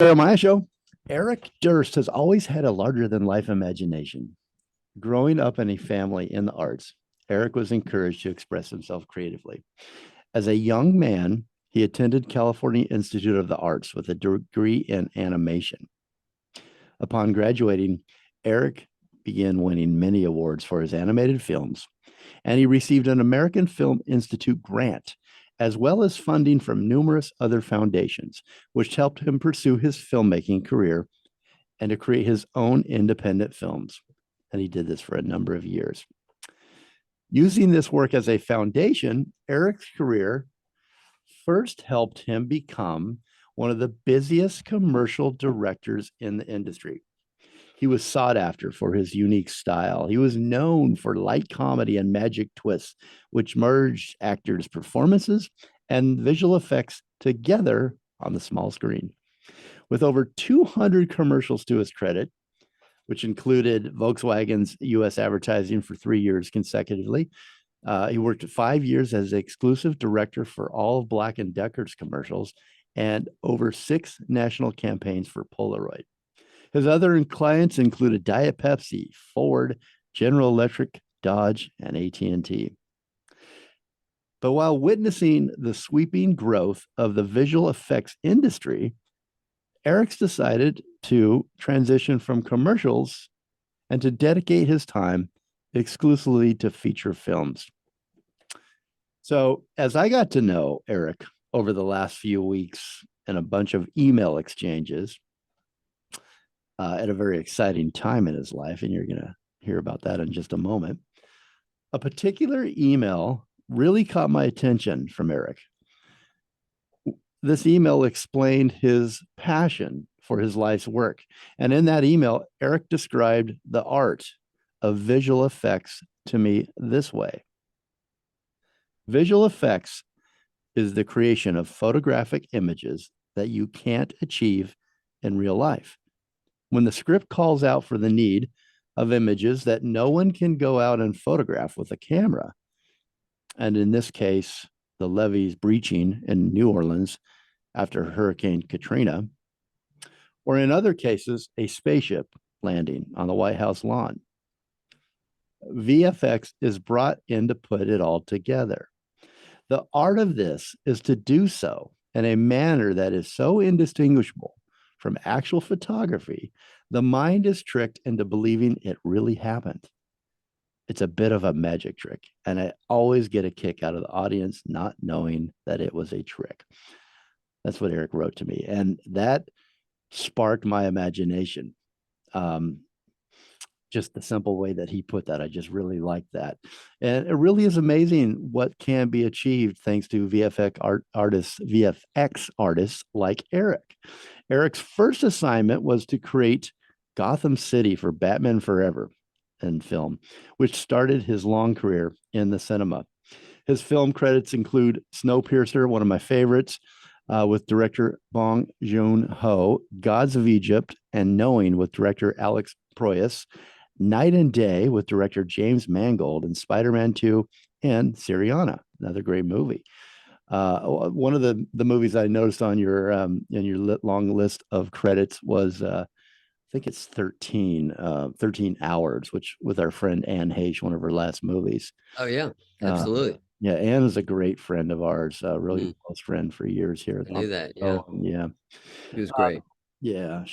Jeremiah Show. Eric Durst has always had a larger than life imagination. Growing up in a family in the arts, Eric was encouraged to express himself creatively. As a young man, he attended California Institute of the Arts with a degree in animation. Upon graduating, Eric began winning many awards for his animated films, and he received an American Film Institute grant, as well as funding from numerous other foundations, which helped him pursue his filmmaking career and to create his own independent films. And he did this for a number of years. Using this work as a foundation, Eric's career first helped him become one of the busiest commercial directors in the industry. He was sought after for his unique style. He was known for light comedy and magic twists, which merged actors' performances and visual effects together on the small screen. With over 200 commercials to his credit, which included Volkswagen's US advertising for 3 years consecutively. He worked 5 years as exclusive director for all of Black & Decker's commercials and over 6 national campaigns for Polaroid. His other clients included Diet Pepsi, Ford, General Electric, Dodge, and AT&T. But while witnessing the sweeping growth of the visual effects industry, Eric's decided to transition from commercials and to dedicate his time exclusively to feature films. So, as I got to know Eric over the last few weeks and a bunch of email exchanges at a very exciting time in his life, and you're going to hear about that in just a moment, a particular email really caught my attention from Eric. This email explained his passion for his life's work. And in that email, Eric described the art of visual effects to me this way. Visual effects is the creation of photographic images that you can't achieve in real life. When the script calls out for the need of images that no one can go out and photograph with a camera, and in this case, the levees breaching in New Orleans after Hurricane Katrina, or in other cases, a spaceship landing on the White House lawn. VFX is brought in to put it all together. The art of this is to do so in a manner that is so indistinguishable from actual photography, the mind is tricked into believing it really happened. It's a bit of a magic trick, and I always get a kick out of the audience not knowing that it was a trick. That's what Eric wrote to me, and that sparked my imagination. Just the simple way that he put that, I just really like that. And it really is amazing what can be achieved thanks to VFX artists like Eric. Eric's first assignment was to create Gotham City for Batman Forever in film, which started his long career in the cinema. His film credits include Snowpiercer, one of my favorites, with director Bong Joon-ho, Gods of Egypt, and Knowing with director Alex Proyas, Night and Day with director James Mangold, and Spider-Man 2, and Syriana, another great movie. One of the movies I noticed on your long list of credits was I think it's 13 Hours, which with our friend Anne Heche, one of her last movies. Oh yeah, absolutely. Yeah, Anne is a great friend of ours, really close friend for years here. I knew that. Yeah, yeah, he was great. Yeah,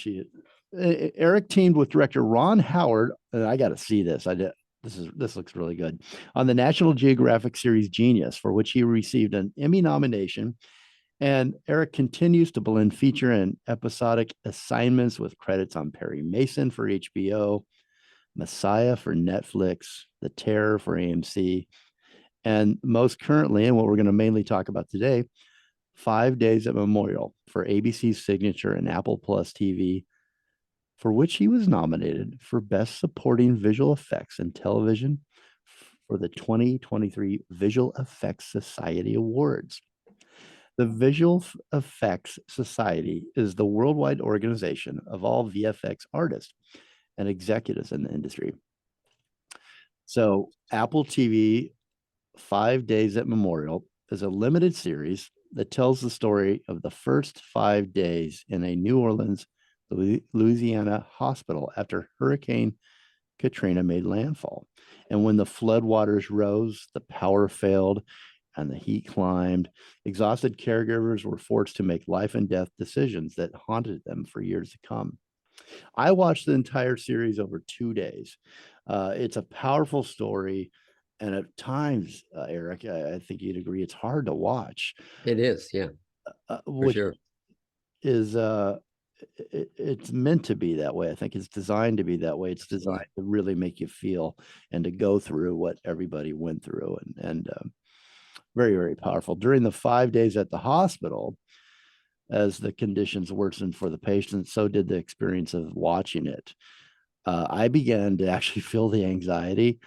Eric teamed with director Ron Howard, and I got to see this. This looks really good, on the National Geographic series Genius, for which he received an Emmy nomination. And Eric continues to blend feature and episodic assignments with credits on Perry Mason for HBO, Messiah for Netflix, The Terror for AMC, and most currently, and what we're going to mainly talk about today, 5 Days at Memorial for ABC's Signature and Apple Plus TV, for which he was nominated for Best Supporting Visual Effects in Television for the 2023 Visual Effects Society Awards. The Visual Effects Society is the worldwide organization of all VFX artists and executives in the industry. So Apple TV 5 Days at Memorial is a limited series that tells the story of the first 5 days in a New Orleans, Louisiana hospital after Hurricane Katrina made landfall. And when the floodwaters rose, the power failed, and the heat climbed, exhausted caregivers were forced to make life and death decisions that haunted them for years to come. I watched the entire series over 2 days. It's a powerful story. And at times, Eric, I think you'd agree, it's hard to watch. It is, yeah, for Which sure. is it's meant to be that way. I think it's designed to be that way. It's designed to really make you feel and to go through what everybody went through, and very, very powerful. During the 5 days at the hospital, as the conditions worsened for the patients, so did the experience of watching it. I began to actually feel the anxiety,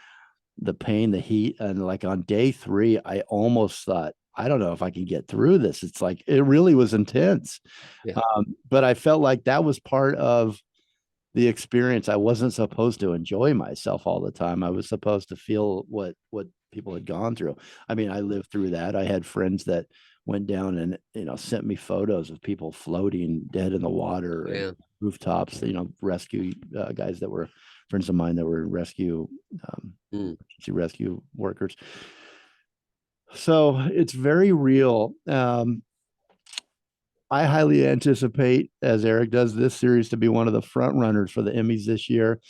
the pain, the heat, and like on day 3, I almost thought, I don't know if I can get through this. It's like, it really was intense. Yeah. But I felt like that was part of the experience. I wasn't supposed to enjoy myself all the time. I was supposed to feel what people had gone through. I mean, I lived through that. I had friends that went down and, sent me photos of people floating dead in the water, and rooftops, rescue guys that were friends of mine that were rescue workers. So it's very real. I highly anticipate, as Eric does, this series to be one of the front runners for the Emmys this year.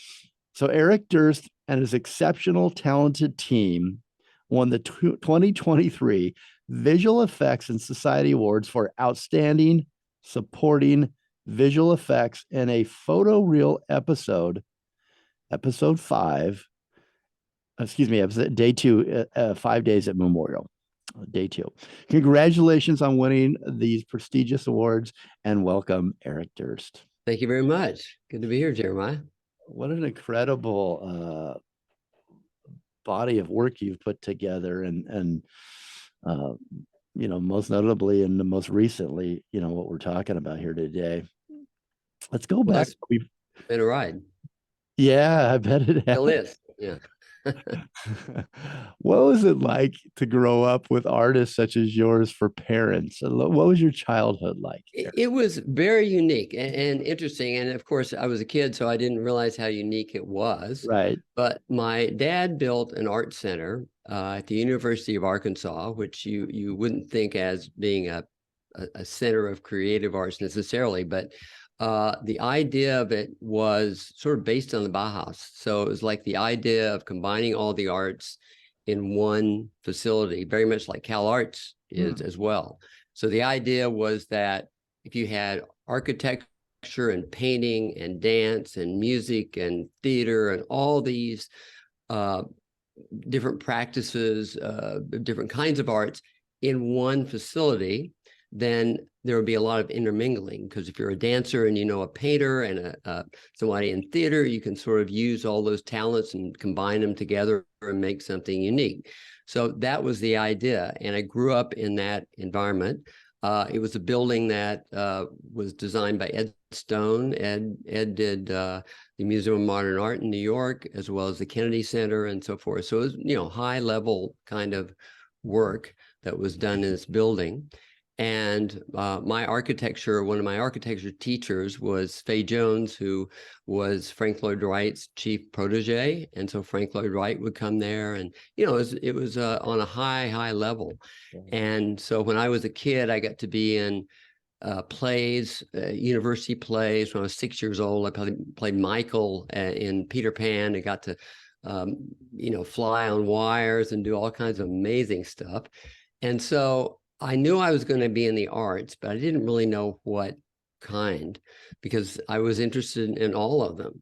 So Eric Durst and his exceptional, talented team won the 2023 Visual Effects and Society Awards for Outstanding Supporting Visual Effects in a Photoreal episode 5. Day 2, 5 days at Memorial. Day 2. Congratulations on winning these prestigious awards, and welcome, Eric Durst. Thank you very much. Good to be here, Jeremiah. What an incredible body of work you've put together, and most notably and most recently, what we're talking about here today. Let's go back. We've been a ride. Yeah, I bet it has. Still is. Yeah. What was it like to grow up with artists such as yours for parents? What was your childhood like? It was very unique and interesting. And of course, I was a kid, so I didn't realize how unique it was. Right. But my dad built an art center at the University of Arkansas, which you wouldn't think as being a center of creative arts necessarily, but the idea of it was sort of based on the Bauhaus. So it was like the idea of combining all the arts in one facility, very much like Cal Arts is as well. So the idea was that if you had architecture and painting and dance and music and theater and all these different practices, different kinds of arts in one facility, then there would be a lot of intermingling, because if you're a dancer and a painter and somebody in theater, you can sort of use all those talents and combine them together and make something unique. So that was the idea, and I grew up in that environment. It was a building that was designed by Ed Stone. Ed did the Museum of Modern Art in New York, as well as the Kennedy Center and so forth. So it was, high level kind of work that was done in this building. And one of my architecture teachers was Fay Jones, who was Frank Lloyd Wright's chief protege. And so Frank Lloyd Wright would come there, and, it was on a high level. And so when I was a kid, I got to be in plays, university plays. When I was 6 years old, I played Michael in Peter Pan. I got to, fly on wires and do all kinds of amazing stuff. And so I knew I was going to be in the arts, but I didn't really know what kind, because I was interested in all of them.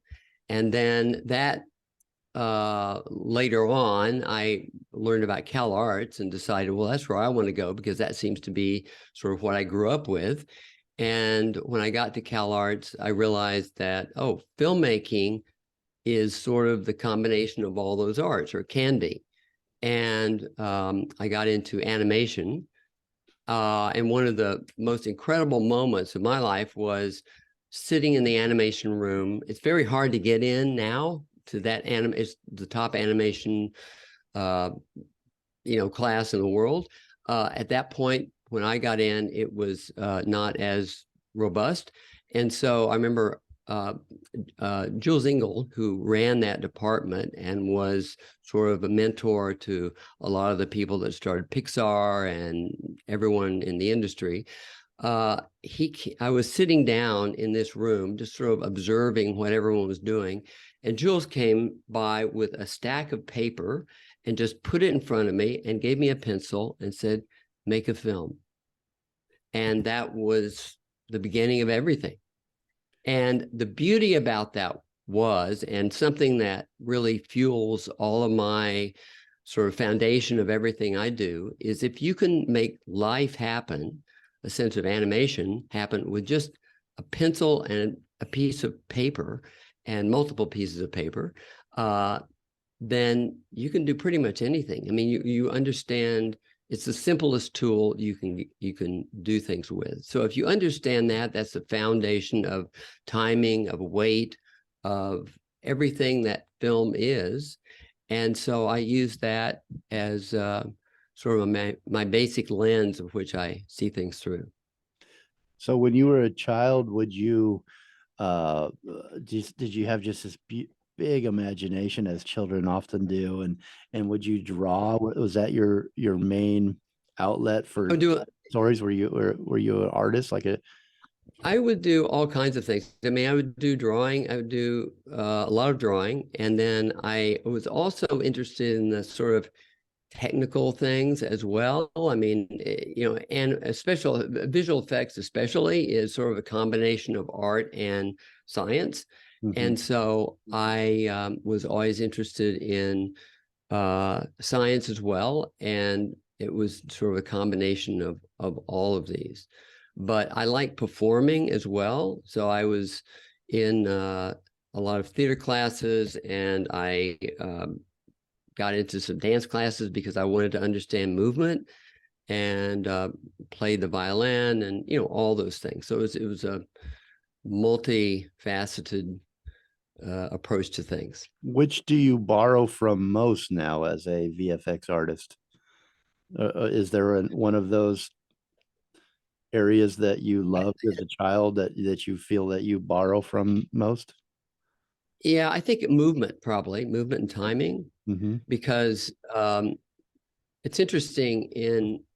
And then that later on, I learned about Cal Arts and decided, well, that's where I want to go, because that seems to be sort of what I grew up with. And when I got to Cal Arts, I realized that, filmmaking is sort of the combination of all those arts, or can be. And I got into animation. And one of the most incredible moments of my life was sitting in the animation room. It's very hard to get in now to that it's the top animation, class in the world. At that point, when I got in, it was not as robust. And so I remember Jules Engel, who ran that department and was sort of a mentor to a lot of the people that started Pixar and everyone in the industry. I was sitting down in this room, just sort of observing what everyone was doing. And Jules came by with a stack of paper and just put it in front of me and gave me a pencil and said, make a film. And that was the beginning of everything. And the beauty about that was, and something that really fuels all of my sort of foundation of everything I do, is if you can make life happen, a sense of animation happen with just a pencil and a piece of paper and multiple pieces of paper, then you can do pretty much anything. I mean, you understand it's the simplest tool you can do things with. So if you understand that, that's the foundation of timing, of weight, of everything that film is. And so I use that as sort of my basic lens of which I see things through. So when you were a child, would you did you have just this big imagination, as children often do, and would you draw? Was that your main outlet for stories? Were you an artist, like a? I would do all kinds of things. I mean, I would do drawing. I would do a lot of drawing, and then I was also interested in the sort of technical things as well. I mean, you know, and especially visual effects, especially, is sort of a combination of art and science. Mm-hmm. And so I was always interested in science as well, and it was sort of a combination of all of these. But I like performing as well. So I was in a lot of theater classes, and I got into some dance classes because I wanted to understand movement, and played the violin, and, you know, all those things. So it was a multifaceted approach to things. Which do you borrow from most now as a VFX artist? Is there one of those areas that you loved as a child that you feel that you borrow from most? Yeah, I think movement, probably movement and timing, mm-hmm. because it's interesting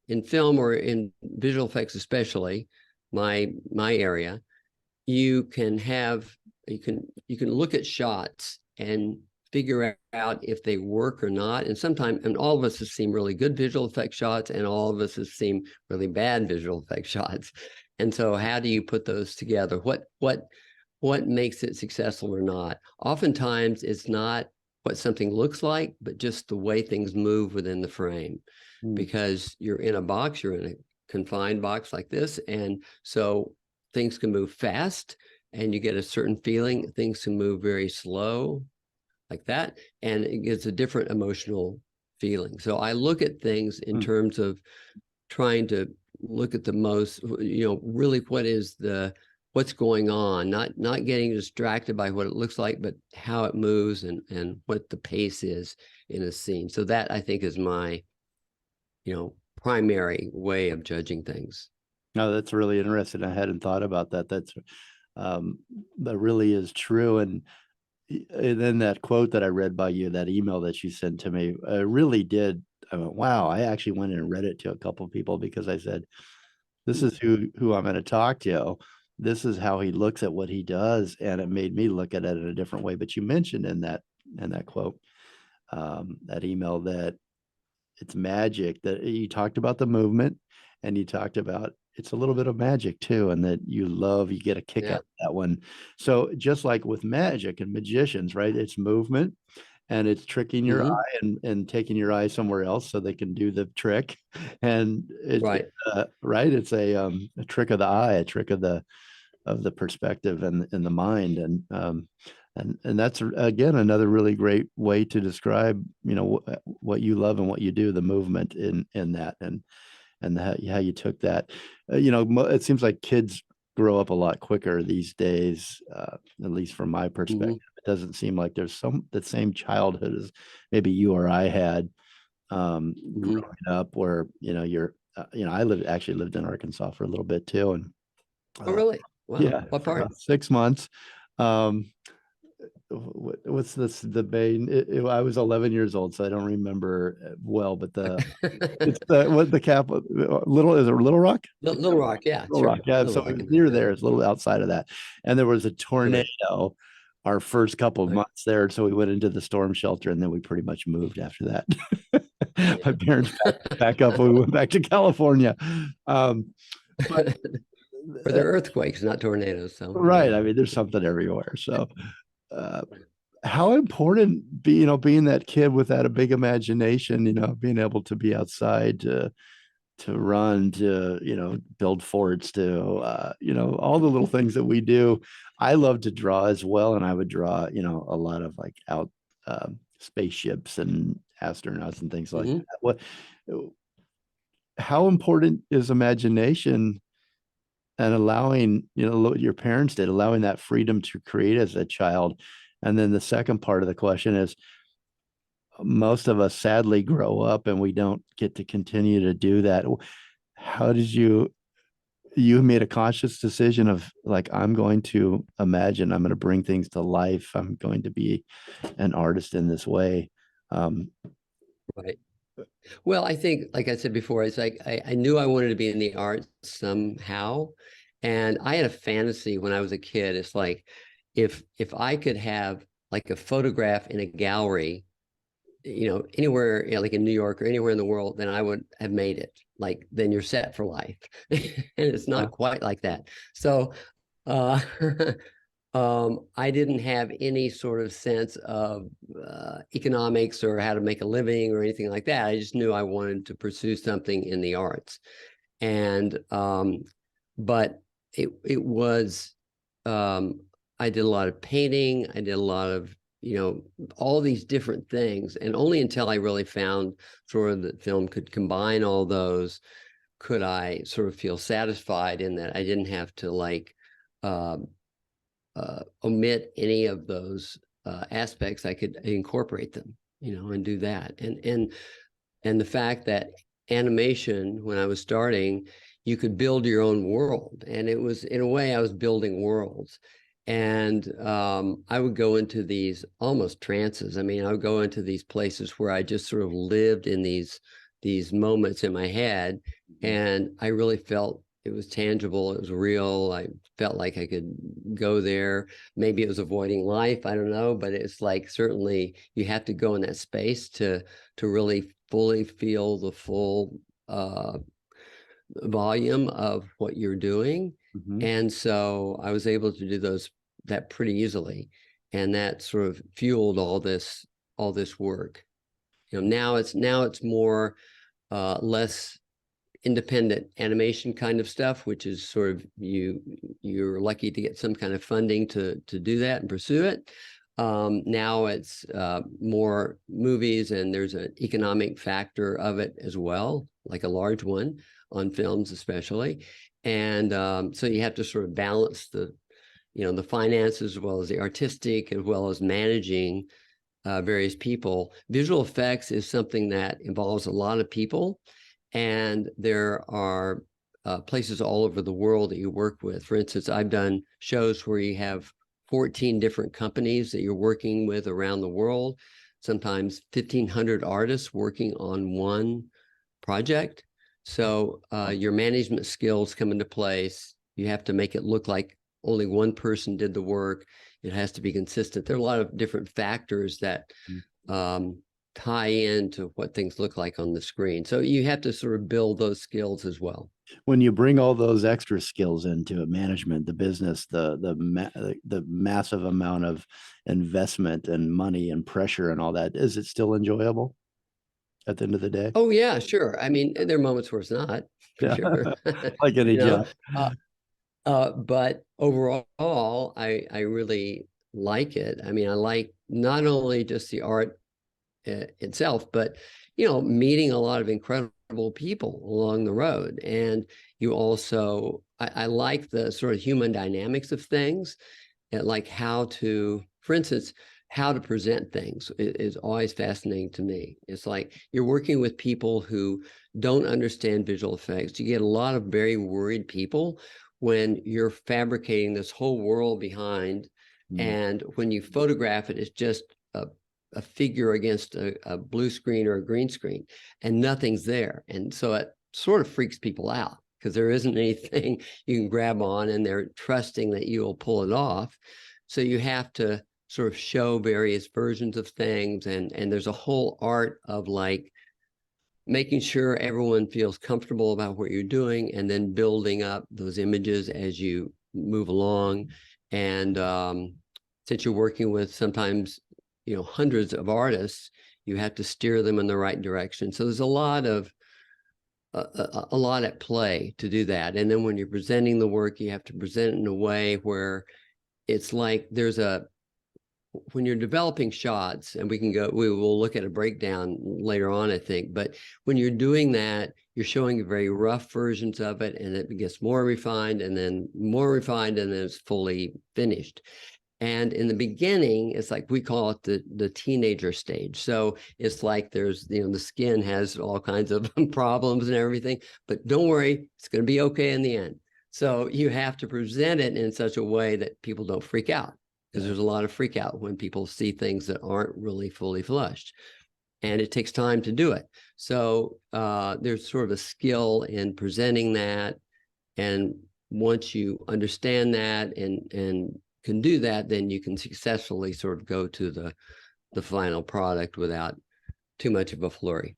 in film or in visual effects, especially my area. You can look at shots and figure out if they work or not. And sometimes, and all of us have seen really good visual effect shots, and all of us have seen really bad visual effect shots. And so how do you put those together? What makes it successful or not? Oftentimes it's not what something looks like, but just the way things move within the frame. Because you're in a box, you're in a confined box like this. And so things can move fast and you get a certain feeling. Things can move very slow like that, and it gives a different emotional feeling. So I look at things in terms of trying to look at the most, you know, really what's going on, not getting distracted by what it looks like, but how it moves and what the pace is in a scene. So that, I think, is my, you know, primary way of judging things. No, that's really interesting. I hadn't thought about that. That really is true. And then that quote that I read by you, that email that you sent to me, really did. I went, wow. I actually went and read it to a couple of people because I said, this is who I'm going to talk to. This is how he looks at what he does. And it made me look at it in a different way. But you mentioned in that quote, that email, that it's magic, that you talked about the movement, and you talked about it's a little bit of magic too, and that you get a kick out of that one. So just like with magic and magicians, right? It's movement, and it's tricking your eye and taking your eye somewhere else so they can do the trick. And it's right. It's a trick of the eye, a trick of the perspective and the mind. And that's, again, another really great way to describe, you know, what you love and what you do, the movement in that, and how you took that. You know, it seems like kids grow up a lot quicker these days, at least from my perspective. It doesn't seem like there's the same childhood as maybe you or I had growing up, where, you know, I actually lived in Arkansas for a little bit too, and Oh, really? Wow. yeah, What for part? about 6 months. Um, what's this? The main? I was 11 years old, so I don't remember well. But it's the cap. Little is it Little Rock? Little Rock, yeah, Little sure. Rock, yeah. Little So Rock. it was near there. It's a little outside of that, and there was a Okay. tornado. Our first couple of Right. months there, so we went into the storm shelter, and then we pretty much moved after that. My parents packed back up, and we went back to California. But For the earthquakes, not tornadoes. So right, yeah. I mean, there's something everywhere. So, uh, how important, being that kid with that a big imagination, being able to be outside to run, to build forts, to all the little things that we do. I love to draw as well, and I would draw a lot of like out spaceships and astronauts and things like Mhm. that. How important is imagination and allowing, what your parents did, allowing that freedom to create as a child? And then the second part of the question is, most of us sadly grow up and we don't get to continue to do that. How did you made a conscious decision of like, I'm going to imagine, I'm going to bring things to life, I'm going to be an artist in this way? Right. Well, I think, like I said before, it's like I knew I wanted to be in the arts somehow. And I had a fantasy when I was a kid. It's like if I could have like a photograph in a gallery, anywhere, like in New York or anywhere in the world, then I would have made it. Like then you're set for life. And it's not quite like that. So uh I didn't have any sort of sense of economics or how to make a living or anything like that. I just knew I wanted to pursue something in the arts. And but it was I did a lot of painting. I did a lot of all these different things, and only until I really found sort of that film could combine all those could I sort of feel satisfied in that I didn't have to like omit any of those aspects. I could incorporate them, and do that. And the fact that animation, when I was starting, you could build your own world, and it was, in a way, I was building worlds. And I would go into these almost trances. I mean, I would go into these places where I just sort of lived in these moments in my head, and I really felt it was tangible. It was real. I felt like I could go there. Maybe it was avoiding life. I don't know, but it's like certainly you have to go in that space to really fully feel the full volume of what you're doing. Mhm. And so I was able to do that pretty easily, and that sort of fueled all this work. Now it's more less independent animation kind of stuff, which is sort of you're lucky to get some kind of funding to do that and pursue it. Now it's more movies, and there's an economic factor of it as well, like a large one on films especially. And so you have to sort of balance the finances as well as the artistic, as well as managing various people. Visual effects is something that involves a lot of people, and there are places all over the world that you work with. For instance, I've done shows where you have 14 different companies that you're working with around the world, sometimes 1,500 artists working on one project. So your management skills come into place. You have to make it look like only one person did the work. It has to be consistent. There are a lot of different factors that tie into what things look like on the screen. So you have to sort of build those skills as well. When you bring all those extra skills into it, management, the business, the massive amount of investment and money and pressure and all that, is it still enjoyable at the end of the day? Oh yeah, sure. I mean, there are moments where it's not, for Yeah. sure. Like any you know, job. but overall, I really like it. I mean, I like not only just the art itself, but meeting a lot of incredible people along the road. And you also, I like the sort of human dynamics of things, and like how to, for instance, how to present things is always fascinating to me. It's like you're working with people who don't understand visual effects. You get a lot of very worried people when you're fabricating this whole world behind, and when you photograph it, it's just a figure against a blue screen or a green screen, and nothing's there. And so it sort of freaks people out because there isn't anything you can grab on, and they're trusting that you will pull it off. So you have to sort of show various versions of things, and there's a whole art of like making sure everyone feels comfortable about what you're doing, and then building up those images as you move along. And since you're working with sometimes, you know, hundreds of artists, you have to steer them in the right direction. So there's a lot of a lot at play to do that. And then when you're presenting the work, you have to present it in a way where it's like there's a, when you're developing shots, and we will look at a breakdown later on, I think, but when you're doing that, you're showing very rough versions of it, and it gets more refined, and then more refined, and then it's fully finished. And in the beginning, it's like, we call it the teenager stage. So it's like there's, you know, the skin has all kinds of problems and everything, but don't worry, it's going to be okay in the end. So you have to present it in such a way that people don't freak out, because there's a lot of freak out when people see things that aren't really fully flushed, and it takes time to do it. So there's sort of a skill in presenting that. And once you understand that and can do that, then you can successfully sort of go to the final product without too much of a flurry.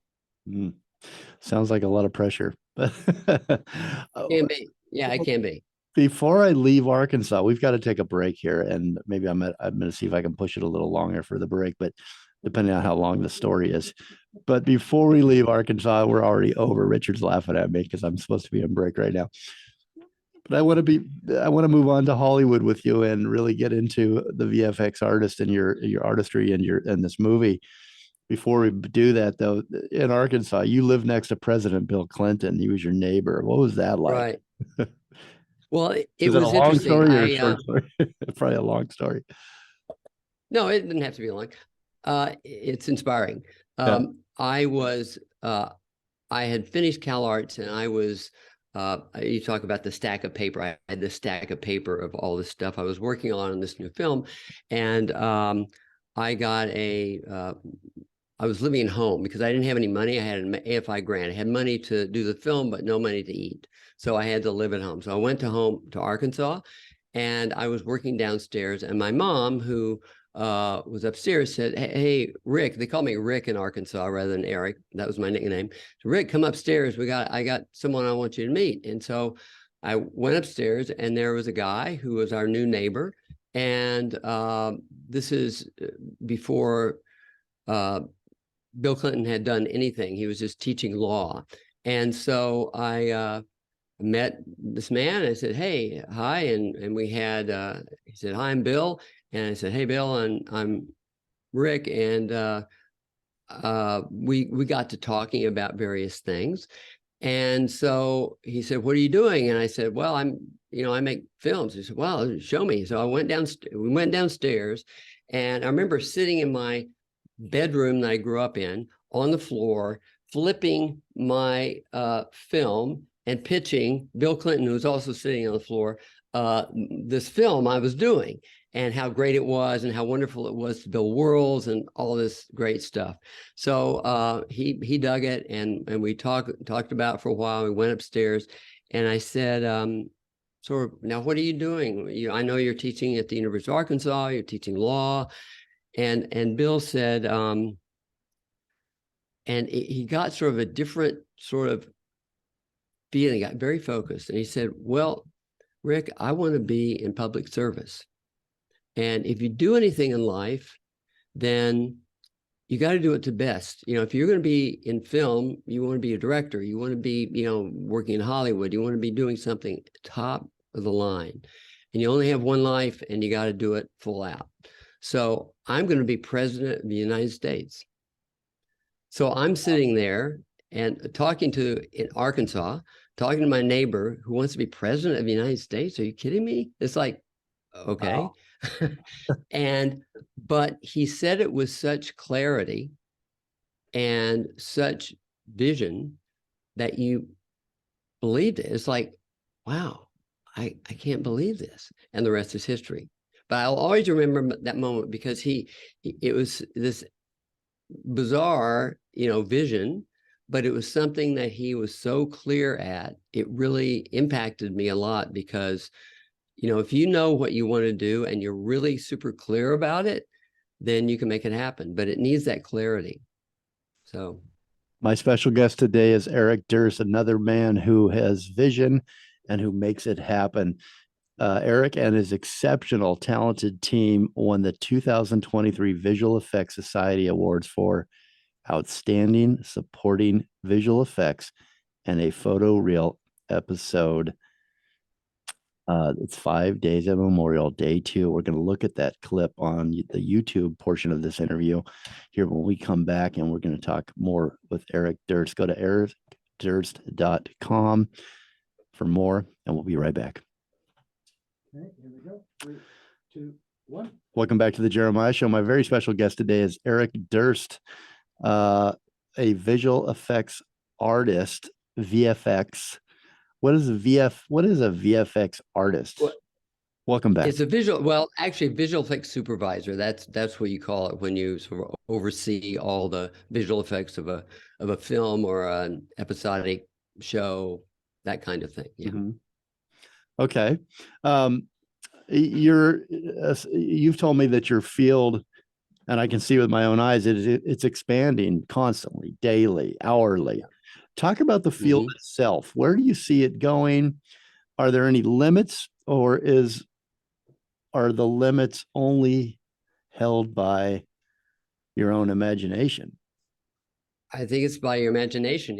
Sounds like a lot of pressure. Can be. Yeah, it can be. Before I leave Arkansas, we've got to take a break here, and maybe I'm going to see if I can push it a little longer for the break, but depending on how long the story is. But before we leave Arkansas, we're already over. Richard's laughing at me because I'm supposed to be on break right now. But I want to move on to Hollywood with you and really get into the VFX artist and your artistry and this movie. Before we do that, though, in Arkansas, you lived next to President Bill Clinton. He was your neighbor. What was that like? Right. Well, it was was a long interesting. story or a short story? Probably a long story. No, it didn't have to be long. It's inspiring. I had finished CalArts, and I was, you talk about the stack of paper. I had this stack of paper of all this stuff I was working on in this new film. And I was living at home because I didn't have any money. I had an AFI grant. I had money to do the film, but no money to eat. So I had to live at home. So I went to Arkansas, and I was working downstairs, and my mom, who was upstairs, said, hey, Rick. They called me Rick in Arkansas rather than Eric. That was my nickname. So, Rick, come upstairs. I got someone I want you to meet. And so I went upstairs, and there was a guy who was our new neighbor. And this is before Bill Clinton had done anything. He was just teaching law. And so I met this man, and I said, hey, hi. And we had, he said, hi, I'm Bill. And I said, hey, Bill, and I'm Rick. And we got to talking about various things. And so he said, what are you doing? And I said, well, I make films. He said, well, show me. So we went downstairs, and I remember sitting in my bedroom that I grew up in on the floor, flipping my film and pitching Bill Clinton, who was also sitting on the floor, this film I was doing, and how great it was, and how wonderful it was to build worlds and all this great stuff. So he dug it, and we talked about it for a while. We went upstairs, and I said, sort of, now what are you doing? I know you're teaching at the University of Arkansas. You're teaching law. And Bill said, and he got sort of a different sort of feeling, got very focused. And he said, well, Rick, I want to be in public service. And if you do anything in life, then you got to do it to best. If you're going to be in film, you want to be a director. You want to be, working in Hollywood. You want to be doing something top of the line. And you only have one life, and you got to do it full out. So I'm going to be president of the United States. So I'm sitting there and in Arkansas, talking to my neighbor who wants to be president of the United States. Are you kidding me? It's like, okay. Wow. But he said it with such clarity and such vision that you believed it. It's like, wow, I can't believe this. And the rest is history. But I'll always remember that moment because it was this bizarre, vision, but it was something that he was so clear at. It really impacted me a lot because, if you know what you want to do and you're really super clear about it, then you can make it happen. But it needs that clarity. So my special guest today is Eric Durst, another man who has vision and who makes it happen. Eric and his exceptional, talented team won the 2023 Visual Effects Society Awards for Outstanding Supporting Visual Effects and a Photoreal episode. It's 5 days of Memorial, day 2. We're going to look at that clip on the YouTube portion of this interview here when we come back, and we're going to talk more with Eric Durst. Go to ericdurst.com for more, and we'll be right back. All right, here we go. 3, 2, 1. Welcome back to the Jeremiah Show. My very special guest today is Eric Durst, a visual effects artist, VFX. What is a VFX artist? Welcome back. It's actually visual effects supervisor. That's what you call it when you sort of oversee all the visual effects of a film or an episodic show, that kind of thing. Yeah. Mm-hmm. Okay. You've told me that your field, and I can see with my own eyes, it's expanding constantly, daily, hourly. Yeah. Talk about the field itself. Where do you see it going? Are there any limits, or are the limits only held by your own imagination? I think it's by your imagination.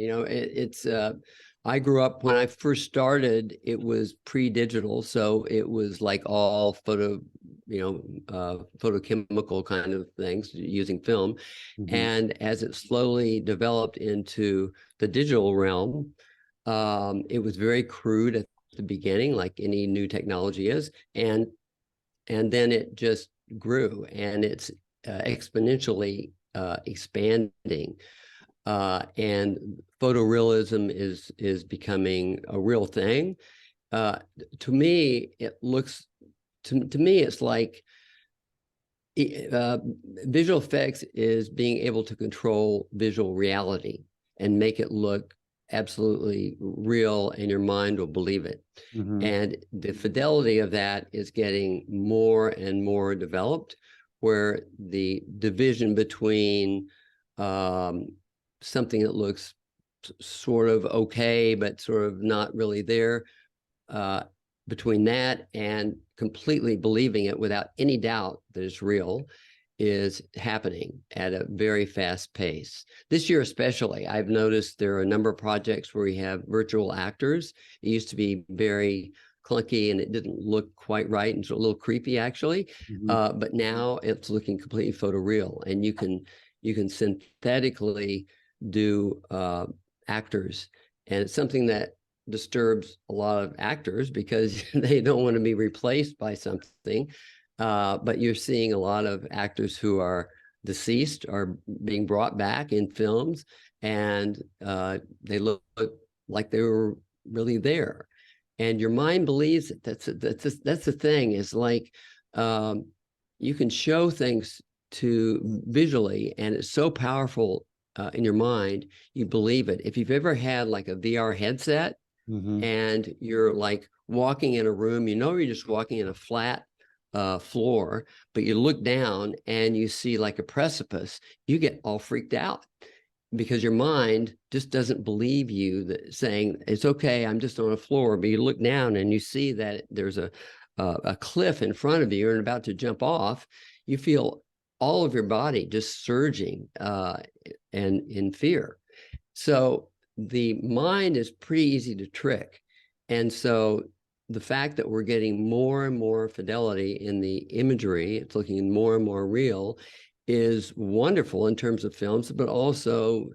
I grew up, when I first started, it was pre-digital. So it was like all photochemical kind of things using film. Mm-hmm. And as it slowly developed into the digital realm, it was very crude at the beginning, like any new technology is. And then it just grew, and it's exponentially expanding. And photorealism is becoming a real thing. To me, it's like visual effects is being able to control visual reality and make it look absolutely real, and your mind will believe it. Mm-hmm. And the fidelity of that is getting more and more developed, where the division between something that looks sort of okay, but sort of not really there, between that and completely believing it without any doubt that it's real, is happening at a very fast pace. This year especially, I've noticed there are a number of projects where we have virtual actors. It used to be very clunky and it didn't look quite right, and it's a little creepy actually. Mm-hmm. But now it's looking completely photoreal, and you can synthetically do actors, and it's something that disturbs a lot of actors because they don't want to be replaced by something. But you're seeing a lot of actors who are deceased are being brought back in films, and they look like they were really there, and your mind believes it. That's the thing. Is like you can show things to visually, and it's so powerful in your mind, you believe it. If you've ever had like a VR headset, mm-hmm. and you're like walking in a room, you're just walking in a flat floor, but you look down and you see like a precipice, you get all freaked out because your mind just doesn't believe you, that saying it's okay, I'm just on a floor. But you look down and you see that there's a cliff in front of you and about to jump off. You feel all of your body just surging and in fear. So the mind is pretty easy to trick. And so the fact that we're getting more and more fidelity in the imagery, it's looking more and more real, is wonderful in terms of films, but also,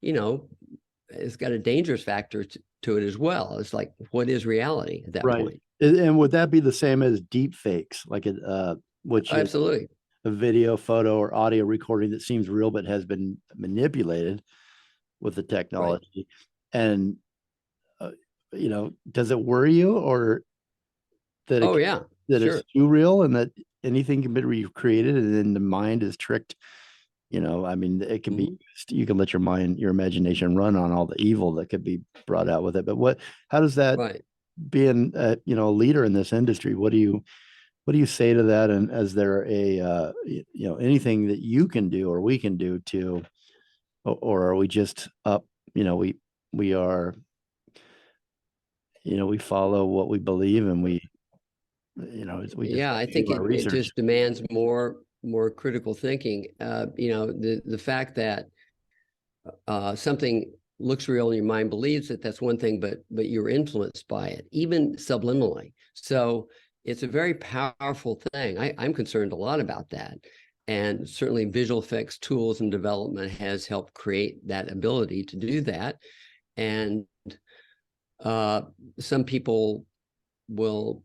it's got a dangerous factor to it as well. It's like, what is reality at that point? And would that be the same as deep fakes, like which is Absolutely. a video, photo, or audio recording that seems real but has been manipulated with the Right. technology? And does it worry you, or that Oh, yeah, it's sure. too real and that anything can be recreated and then the mind is tricked? I mean, it can be Mhm. used. You can let your imagination run on all the evil that could be brought out with it. But how does that, Right. being a leader in this industry, what do you say to that? And is there anything that you can do or we can do to, or are we just up? We are, we follow what we believe, and we just Yeah, I do think our it research. just demands more critical thinking. The fact that something looks real and your mind believes it, that's one thing, but you're influenced by it, even subliminally. So it's a very powerful thing. I'm concerned a lot about that. And certainly visual effects tools and development has helped create that ability to do that. And some people will,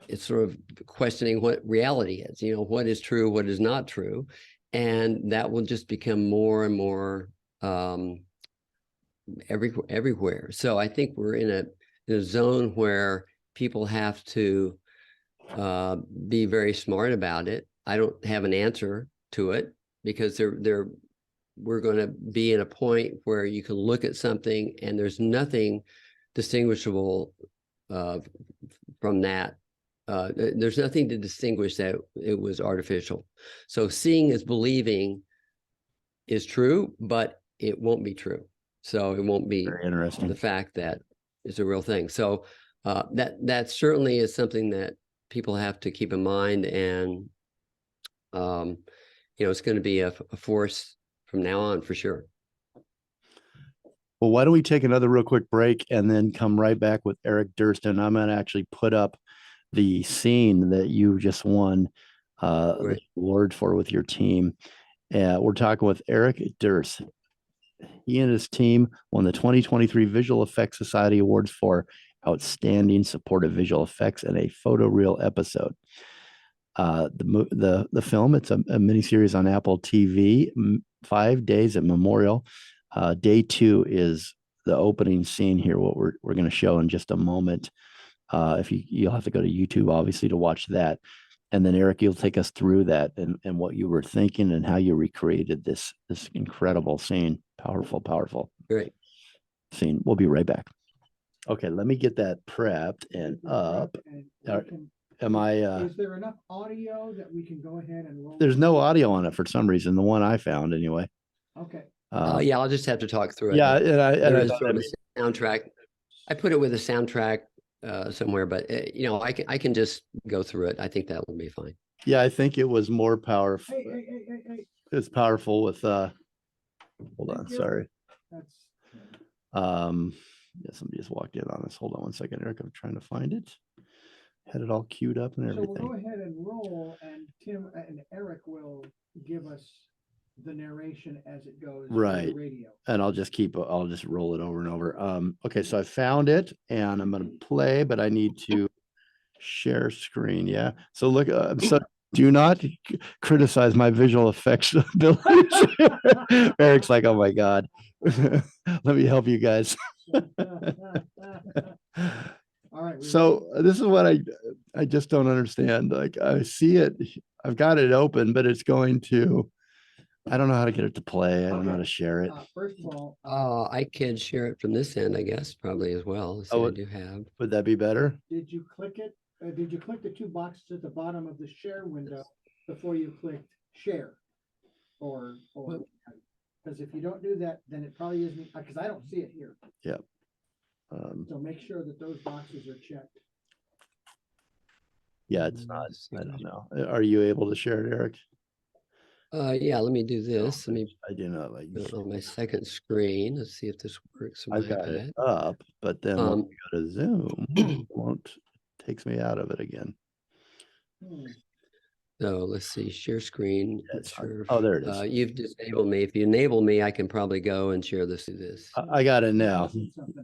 it's sort of questioning what reality is, what is true, what is not true. And that will just become more and more everywhere. So I think we're in a zone where people have to be very smart about it. I don't have an answer to it because we're going to be in a point where you can look at something and there's nothing distinguishable from that. There's nothing to distinguish that it was artificial. So seeing is believing is true, but it won't be true. So it won't be Very interesting. the fact that it's a real thing. So that certainly is something that people have to keep in mind, and it's going to be a force from now on for sure. Well, why don't we take another real quick break and then come right back with Eric Durst, and I'm going to actually put up the scene that you just won the award for with your team. We're talking with Eric Durst. He and his team won the 2023 Visual Effects Society Awards for outstanding supportive visual effects in a photoreal episode. The film, it's a miniseries on Apple TV, 5 days at Memorial. Day 2 is the opening scene here, what we're going to show in just a moment. If you'll have to go to YouTube, obviously, to watch that. And then Eric, you'll take us through that and what you were thinking and how you recreated this incredible scene. Powerful Great. scene. We'll be right back. Okay, let me get that prepped and up. Am I? Is there enough audio that we can go ahead and roll? There's no audio on it for some reason. The one I found, anyway. Okay. Yeah, I'll just have to talk through it. Yeah, there is sort of a soundtrack. I put it with a soundtrack somewhere, but I can just go through it. I think that will be fine. Yeah, I think it was more powerful. Hey. It's powerful with hold on, sorry. That's yeah, somebody just walked in on us. Hold on one second, Eric. I'm trying to find it. Had it all queued up and everything. So we'll go ahead and roll, and Tim and Eric will give us the narration as it goes. Right. To the radio. And I'll just roll it over and over. Okay, so I found it and I'm gonna play, but I need to share screen. Yeah. So look, so do not criticize my visual effects abilities. Eric's like, oh my God. Let me help you guys. All right. So this is what I just don't understand. Like, I see it, I've got it open, but it's going to, I don't know how to get it to play. I don't know how to share it. First of all, I can share it from this end, I guess, probably as well. So I do have. Would that be better? did you click it? Did you click the two boxes at the bottom of the share window before you clicked share? Or because if you don't do that, then it probably isn't, because I don't see it here. Yep. So make sure that those boxes are checked. Yeah, it's not. I don't know. Are you able to share it, Eric? Yeah, let me do this. Let me I do not like put it on my second screen. Let's see if this works. I've got it up, but then when we go to Zoom, it won't, takes me out of it again. So let's see, share screen. Yeah, it's fine. Sure. Oh, there it is. You've disabled me. If you enable me, I can probably go and share this to this. I got it now.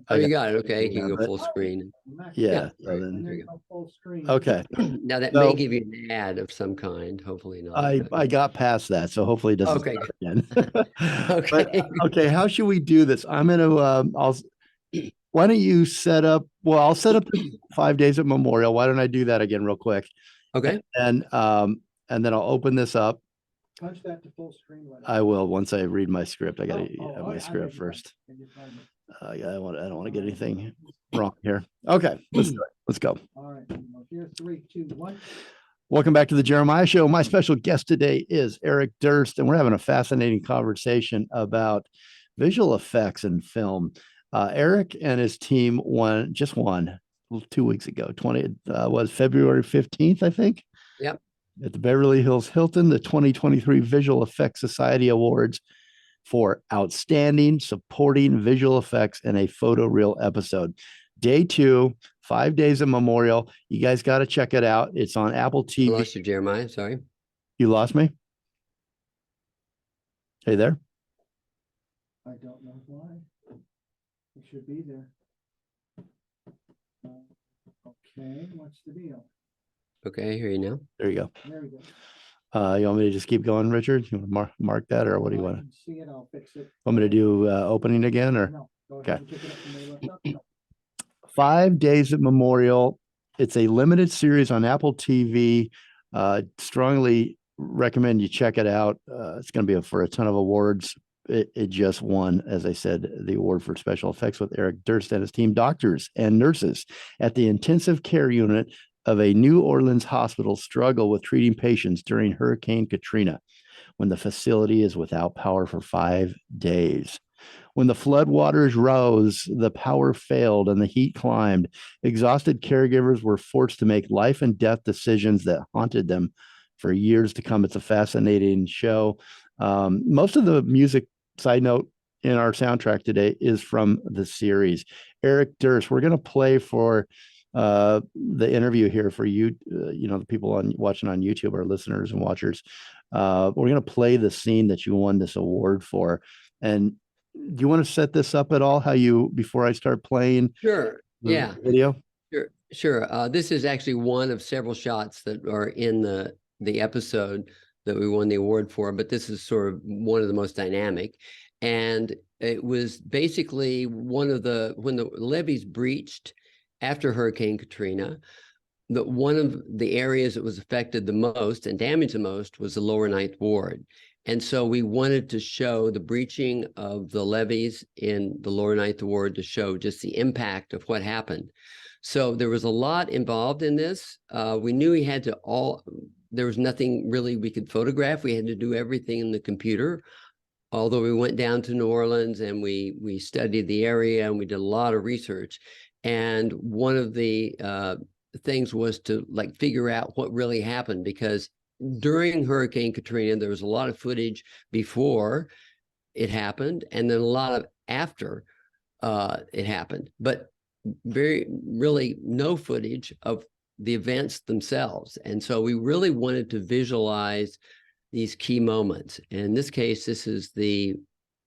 Oh, you got it. Okay, you yeah, can go but- full screen. Yeah. Yeah, So right. then, There you go. Full screen. okay. Now that So- may give you an ad of some kind. Hopefully not. I got past that, so hopefully it doesn't Okay. start again. Okay. But, okay, how should we do this? I'm gonna why don't you set up, well, I'll set up the 5 days at Memorial. Why don't I do that again real quick? Okay. And then I'll open this up. Punch that to full screen. I will once I read my script. I gotta have my I script beg your first. pardon. I don't want to get anything wrong here. Okay, let's do it. Let's go. All right, well, here, 3, 2, 1. Welcome back to the Jeremiah Show. My special guest today is Eric Durst, and we're having a fascinating conversation about visual effects in film. Eric and his team won 2 weeks ago. Was February 15th, I think. Yep. At the Beverly Hills Hilton, the 2023 Visual Effects Society Awards for outstanding supporting visual effects in a photoreal episode. Day 2, 5 days of Memorial. You guys got to check it out. It's on Apple I TV. lost you, Jeremiah. Sorry. You lost me? Hey there. I don't know why. It should be there. Okay, what's the deal? Okay, I hear you now. There you go. There we go. You want me to just keep going, Richard? You want to mark that, or what do you I want? can see it, I'll fix it. Want me to do opening again, or? No, go Okay. ahead and pick it up from where you left off. No. 5 days at Memorial. It's a limited series on Apple TV. Strongly recommend you check it out. It's going to be for a ton of awards. It just won, as I said, the award for special effects with Eric Durst and his team, doctors and nurses at the intensive care unit of a New Orleans hospital struggle with treating patients during Hurricane Katrina, when the facility is without power for 5 days. When the floodwaters rose, the power failed and the heat climbed. Exhausted caregivers were forced to make life and death decisions that haunted them for years to come. It's a fascinating show. Most of the music, side note, in our soundtrack today is from the series. Eric Durst, we're going to play for the interview here for you, the people watching on YouTube, our listeners and watchers. We're going to play the scene that you won this award for. And do you want to set this up at all? Before I start playing? Sure. Yeah. Video. Sure. This is actually one of several shots that are in the episode that we won the award for, but this is sort of one of the most dynamic. And it was basically when the levees breached after Hurricane Katrina, one of the areas that was affected the most and damaged the most was the lower Ninth Ward. And so we wanted to show the breaching of the levees in the lower Ninth Ward to show just the impact of what happened. So there was a lot involved in this. We knew there was nothing really we could photograph. We had to do everything in the computer. Although we went down to New Orleans and we studied the area and we did a lot of research. And one of the things was to figure out what really happened, because during Hurricane Katrina, there was a lot of footage before it happened and then a lot of after it happened, but really no footage of the events themselves. And so we really wanted to visualize these key moments. And in this case, this is the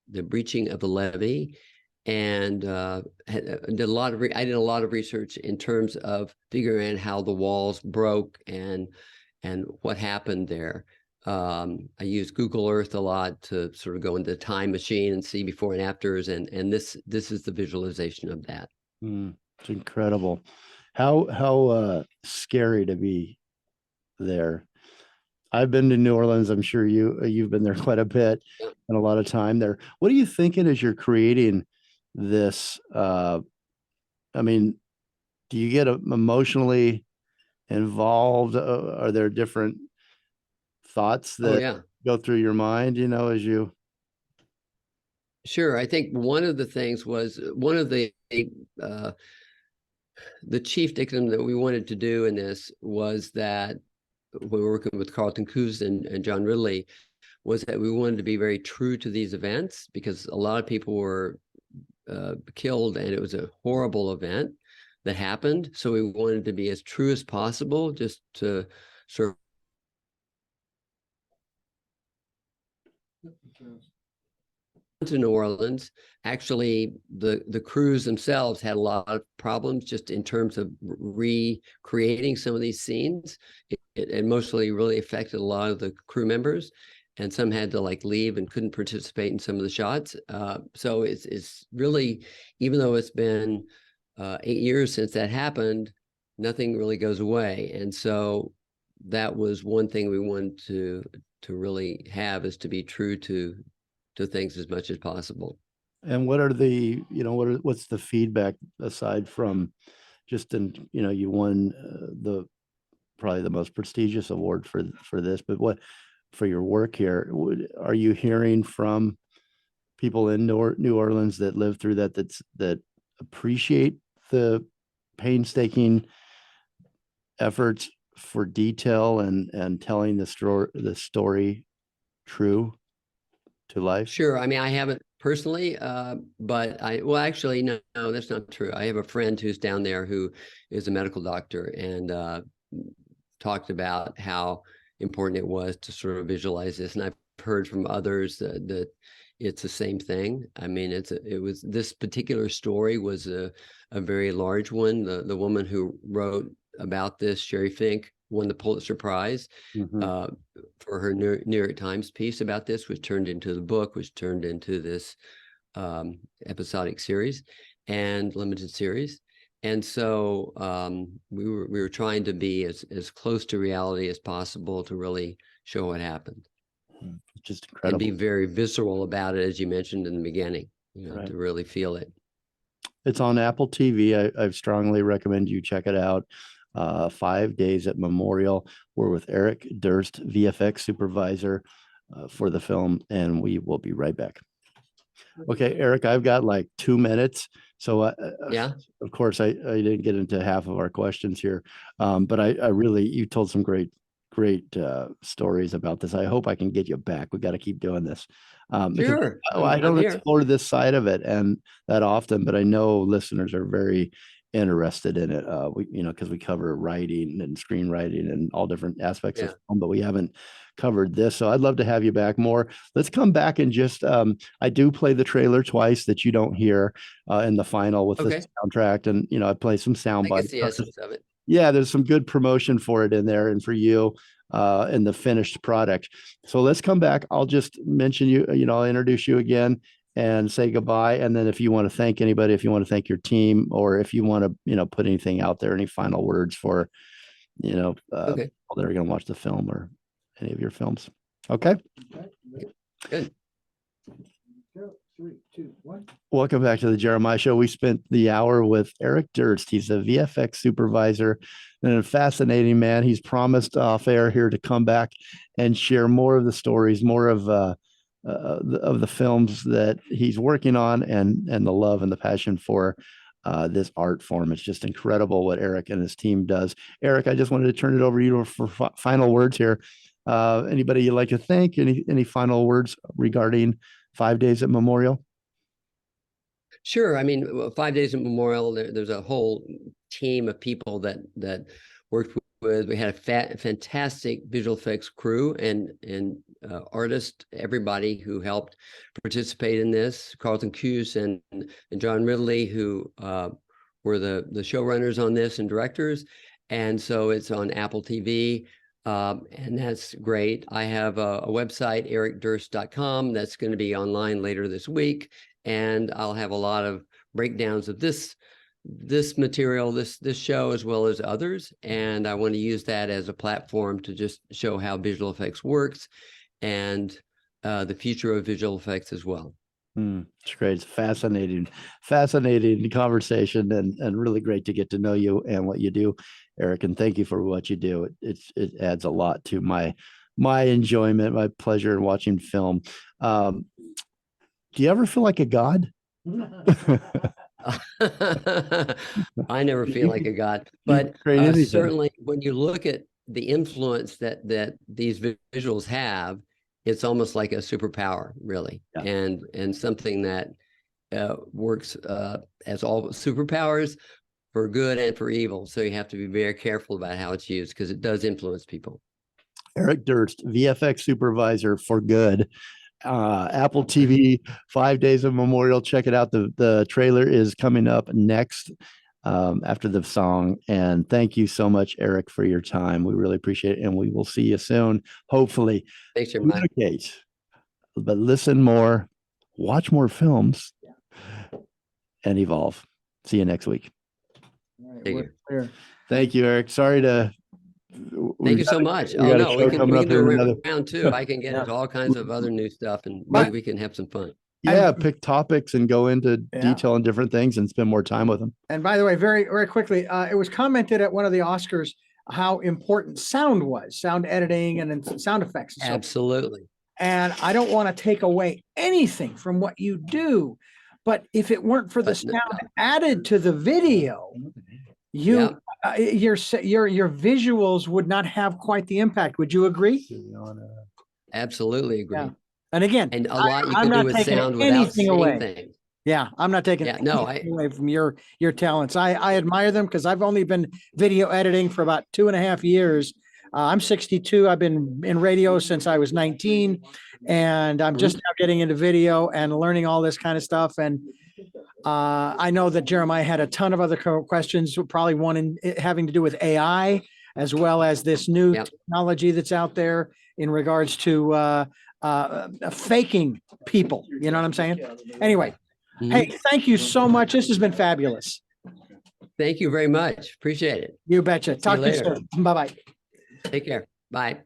breaching of the levee. And I did a lot of research in terms of figuring out how the walls broke and what happened there. I use Google Earth a lot to sort of go into the time machine and see before and afters, and this is the visualization of that. It's incredible. How scary to be there. I've been to New Orleans. I'm sure you've been there quite a bit and a lot of time there. What are you thinking as you're creating this? Do you get emotionally involved? Are there different thoughts that go through your mind, as you? Sure. I think one of the things was the chief dictum that we wanted to do in this was that we were working with Carlton, Cuse and John Ridley, was that we wanted to be very true to these events, because a lot of people were killed and it was a horrible event that happened. So we wanted to be as true as possible, just to sort to New Orleans, actually the crews themselves had a lot of problems just in terms of recreating some of these scenes. It mostly really affected a lot of the crew members, and some had to like leave and couldn't participate in some of the shots. So it's really, even though it's been 8 years since that happened, nothing really goes away. And so that was one thing we wanted to really have, is to be true to things as much as possible. And what are the, what's the feedback aside from just you won probably the most prestigious award for this, but what for your work here, are you hearing from people in New Orleans that live through that appreciate the painstaking efforts for detail and telling the story true to life? Sure. I mean, I haven't personally, but well, actually, no, that's not true. I have a friend who's down there who is a medical doctor, and talked about how important it was to sort of visualize this. And I've heard from others that it's the same thing. I mean, this particular story was a very large one. The woman who wrote about this, Sherry Fink, won the Pulitzer Prize for her New York Times piece about this, which turned into the book, which turned into this episodic series and limited series. And so we were trying to be as close to reality as possible to really show what happened. Just incredible. And be very visceral about it, as you mentioned in the beginning, Right. to really feel it. It's on Apple TV. I strongly recommend you check it out. 5 Days at Memorial. We're with Eric Durst, VFX supervisor for the film, and we will be right back. Okay, Eric, I've got like 2 minutes. So Yeah. Of course, I didn't get into half of our questions here, but I really, you told some great stories about this. I hope I can get you back. We got to keep doing this. Sure. I don't I'm here. explore this side of it and that often, but I know listeners are very interested in it. Because we cover writing and screenwriting and all different aspects of film, but we haven't covered this. So I'd love to have you back more. Let's come back and just I do play the trailer twice that you don't hear in the final with the soundtrack, and I play some sound bites. The essence of it. Yeah, there's some good promotion for it in there and for you in the finished product. So let's come back. I'll just mention you, I'll introduce you again and say goodbye. And then if you want to thank anybody, if you want to thank your team, or if you want to, put anything out there, any final words for, people that are going to watch the film or any of your films. Okay. Good. 3, 2, 1. Welcome back to the Jeremiah Show. We spent the hour with Eric Durst. He's a VFX supervisor and a fascinating man. He's promised off air here to come back and share more of the stories, more of the films that he's working on, and the love and the passion for this art form. It's just incredible what Eric and his team does. Eric, I just wanted to turn it over to you for final words here. Anybody you'd like to thank? Any final words regarding 5 Days at Memorial? Sure. I mean, 5 Days at Memorial, there's a whole team of people that worked with. We had a fantastic visual effects crew and artists, everybody who helped participate in this. Carlton, Cuse, and John Ridley, who were the showrunners on this and directors. And so it's on Apple TV. And that's great. I have a website, ericdurst.com, that's going to be online later this week. And I'll have a lot of breakdowns of this material, this show, as well as others. And I want to use that as a platform to just show how visual effects works and the future of visual effects as well. It's great. It's fascinating conversation, and really great to get to know you and what you do, Eric. And thank you for what you do. It adds a lot to my enjoyment, my pleasure in watching film. Do you ever feel like a god? I never feel like a god, but certainly when you look at the influence that these visuals have, it's almost like a superpower, really, and something that works as all superpowers, for good and for evil. So you have to be very careful about how it's used, because it does influence people. Eric Durst, VFX supervisor for good Apple TV, 5 Days of Memorial. Check it out. The trailer is coming up next after the song. And thank you so much, Eric, for your time. We really appreciate it. And we will see you soon. Hopefully, Thanks, Jeremiah. communicate, but listen more, watch more films, and evolve. See you next week. All right, Thank we're you. clear. Thank you, Eric. Sorry to. Thank you so much. we Oh got a no, show we can coming up do in a another- round two. I can get Yeah. into all kinds of other new stuff, and maybe we can have some fun. Yeah, pick topics and go into Yeah. detail on different things and spend more time with them. And by the way, very, very quickly, it was commented at one of the Oscars how important sound was, sound editing and then sound effects. And so Absolutely. And I don't want to take away anything from what you do, but if it weren't for the But no- sound added to the video, you, your visuals would not have quite the impact. Would you agree? Absolutely agree. Yeah. And again, And a lot you I'm can not do with taking sound without anything saying away. things. yeah, I'm not taking Yeah, no, anything away from your talents. I admire them because I've only been video editing for about 2.5 years. I'm 62. I've been in radio since I was 19, and I'm just now getting into video and learning all this kind of stuff. And I know that Jeremiah had a ton of other questions, probably one in having to do with AI, as well as this new Yep. technology that's out there in regards to faking people. You know what I'm saying? Anyway, Mhm. hey, thank you so much. This has been fabulous. Thank you very much. Appreciate it. You betcha. Talk to you later. soon. Bye-bye. Take care. Bye.